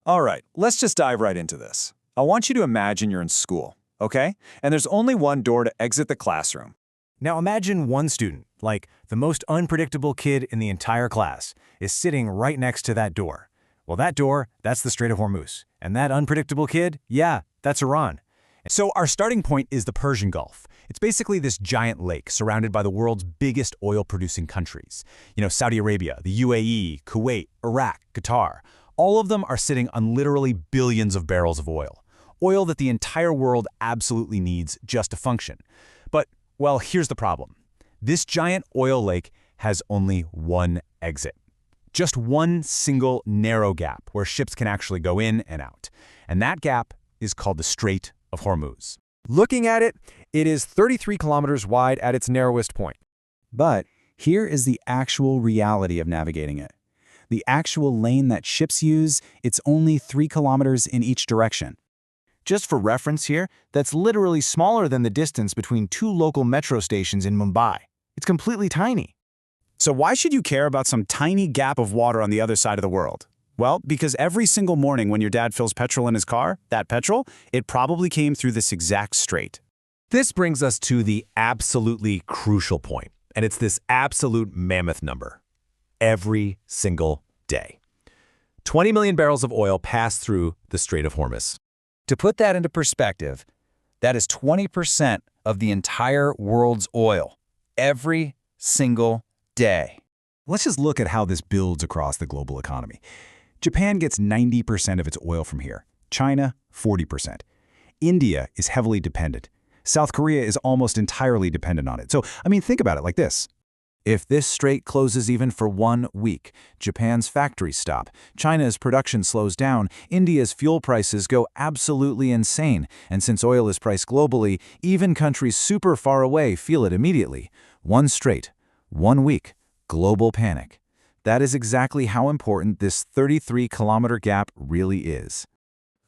All right, let's just dive right into this. I want you to imagine you're in school, okay? And there's only one door to exit the classroom. Now imagine one student, like the most unpredictable kid in the entire class, is sitting right next to that door. Well, that door, that's the Strait of Hormuz. And that unpredictable kid, yeah, that's Iran. So our starting point is the Persian Gulf. It's basically this giant lake surrounded by the world's biggest oil-producing countries. Saudi Arabia, the UAE, Kuwait, Iraq, Qatar. All of them are sitting on literally billions of barrels of oil. Oil that the entire world absolutely needs just to function. But, well, here's the problem. This giant oil lake has only one exit. Just one single narrow gap where ships can actually go in and out. And that gap is called the Strait of Hormuz. Looking at it, it is 33 kilometers wide at its narrowest point. But here is the actual reality of navigating it. The actual lane that ships use, it's only 3 kilometers in each direction. Just for reference here, that's literally smaller than the distance between two local metro stations in Mumbai. It's completely tiny. So why should you care about some tiny gap of water on the other side of the world? Well, because every single morning when your dad fills petrol in his car, that petrol, it probably came through this exact strait. This brings us to the absolutely crucial point, and it's this absolute mammoth number. Every single day. 20 million barrels of oil pass through the Strait of Hormuz. To put that into perspective, that is 20% of the entire world's oil, every single day. Let's just look at how this builds across the global economy. Japan gets 90% of its oil from here. China, 40%. India is heavily dependent. South Korea is almost entirely dependent on it. So, think about it like this. If this strait closes even for 1 week, Japan's factories stop, China's production slows down, India's fuel prices go absolutely insane, and since oil is priced globally, even countries super far away feel it immediately. 1 strait, 1 week, global panic. That is exactly how important this 33-kilometer gap really is.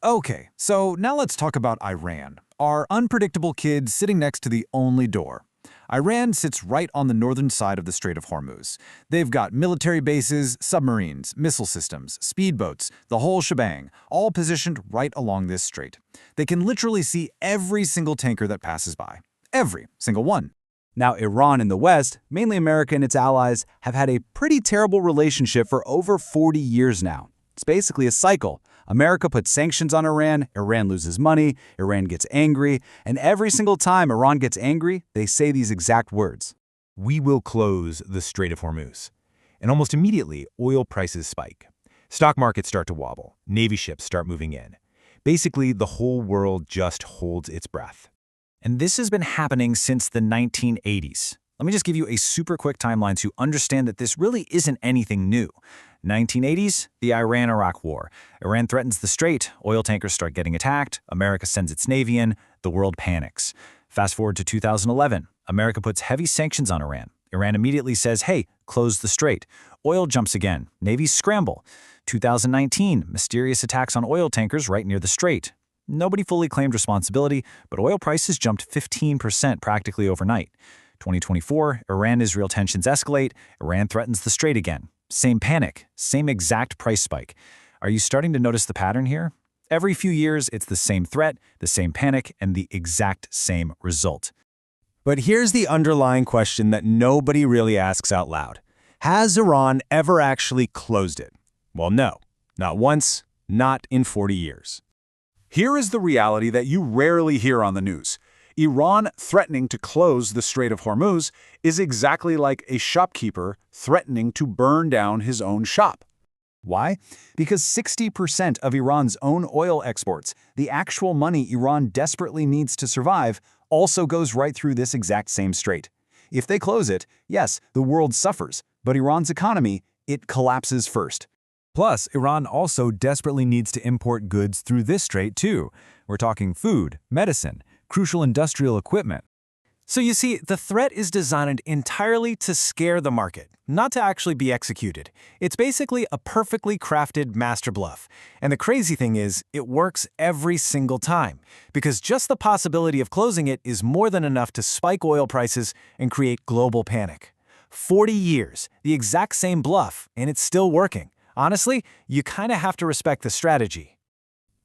Okay, so now let's talk about Iran, our unpredictable kid sitting next to the only door. Iran sits right on the northern side of the Strait of Hormuz. They've got military bases, submarines, missile systems, speedboats, the whole shebang, all positioned right along this strait. They can literally see every single tanker that passes by. Every single one. Now, Iran and the West, mainly America and its allies, have had a pretty terrible relationship for over 40 years now. It's basically a cycle. America puts sanctions on Iran, Iran loses money, Iran gets angry, and every single time Iran gets angry, they say these exact words. We will close the Strait of Hormuz. And almost immediately, oil prices spike. Stock markets start to wobble. Navy ships start moving in. Basically, the whole world just holds its breath. And this has been happening since the 1980s. Let me just give you a super quick timeline to understand that this really isn't anything new. 1980s, the Iran-Iraq War. Iran threatens the strait, oil tankers start getting attacked, America sends its navy in, the world panics. Fast forward to 2011, America puts heavy sanctions on Iran. Iran immediately says, hey, close the strait. Oil jumps again, navies scramble. 2019, mysterious attacks on oil tankers right near the strait. Nobody fully claimed responsibility, but oil prices jumped 15% practically overnight. 2024, Iran-Israel tensions escalate, Iran threatens the strait again. Same panic, same exact price spike. Are you starting to notice the pattern here? Every few years, it's the same threat, the same panic, and the exact same result. But here's the underlying question that nobody really asks out loud. Has Iran ever actually closed it? Well, no. Not once, not in 40 years. Here is the reality that you rarely hear on the news. Iran threatening to close the Strait of Hormuz is exactly like a shopkeeper threatening to burn down his own shop. Why? Because 60% of Iran's own oil exports, the actual money Iran desperately needs to survive, also goes right through this exact same strait. If they close it, yes, the world suffers, but Iran's economy, it collapses first. Plus, Iran also desperately needs to import goods through this strait too. We're talking food, medicine, crucial industrial equipment. So you see, the threat is designed entirely to scare the market, not to actually be executed. It's basically a perfectly crafted master bluff. And the crazy thing is, it works every single time, because just the possibility of closing it is more than enough to spike oil prices and create global panic. 40 years, the exact same bluff, and it's still working. Honestly, you kind of have to respect the strategy.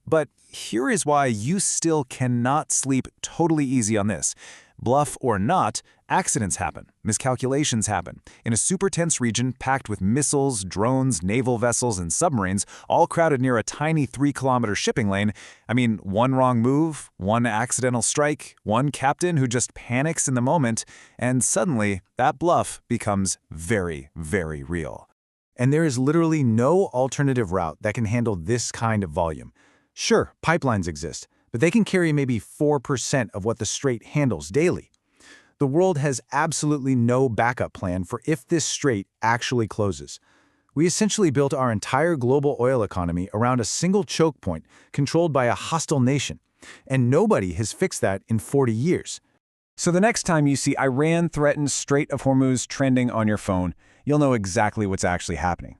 But here is why you still cannot sleep totally easy on this. Bluff or not, accidents happen, miscalculations happen. In a super tense region packed with missiles, drones, naval vessels, and submarines, all crowded near a tiny 3-kilometer shipping lane, one wrong move, one accidental strike, one captain who just panics in the moment, and suddenly that bluff becomes very, very real. And there is literally no alternative route that can handle this kind of volume. Sure, pipelines exist, but they can carry maybe 4% of what the strait handles daily. The world has absolutely no backup plan for if this strait actually closes. We essentially built our entire global oil economy around a single choke point controlled by a hostile nation, and nobody has fixed that in 40 years. So the next time you see Iran threatens Strait of Hormuz trending on your phone, you'll know exactly what's actually happening.